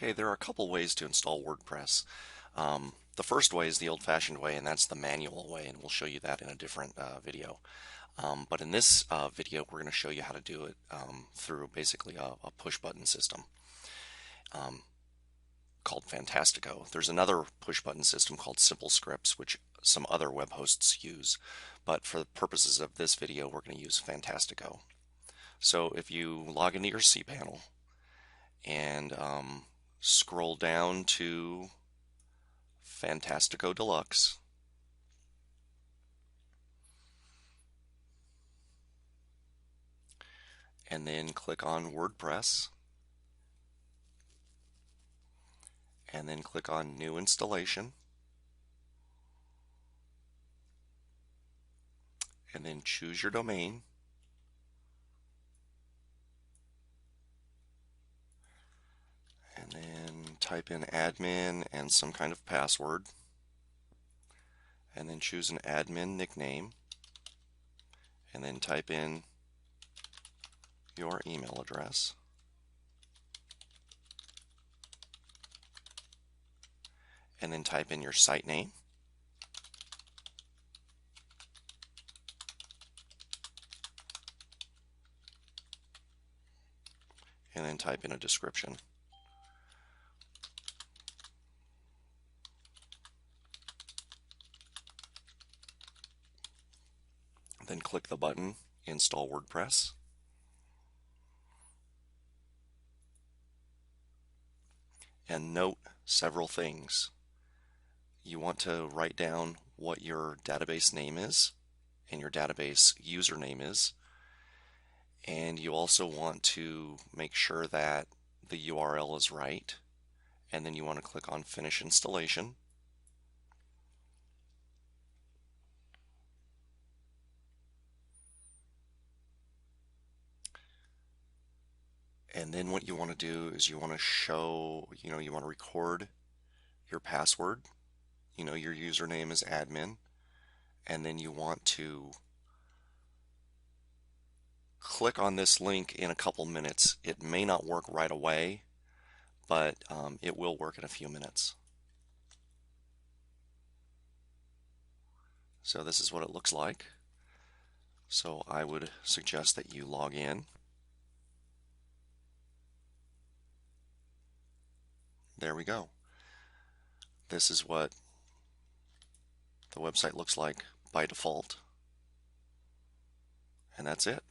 Okay, there are a couple ways to install WordPress. The first way is the old-fashioned way, and that's the manual way, and we'll show you that in a different video. But in this video, we're going to show you how to do it through basically a push-button system called Fantastico. There's another push-button system called Simple Scripts, which some other web hosts use. But for the purposes of this video, we're going to use Fantastico. So if you log into your cPanel and scroll down to Fantastico Deluxe, and then click on WordPress, and then click on New Installation, and then choose your domain, and then type in admin and some kind of password, and then choose an admin nickname, and then type in your email address, and then type in your site name, and then type in a description. Then click the button Install WordPress. And note several things. You want to write down what your database name is and your database username is. And you also want to make sure that the URL is right. And then you want to click on Finish Installation. And then what you want to do is you want to show, you want to record your password. Your username is admin. And then you want to click on this link in a couple minutes. It may not work right away, but it will work in a few minutes. So this is what it looks like. So I would suggest that you log in. There we go. This is what the website looks like by default. And that's it.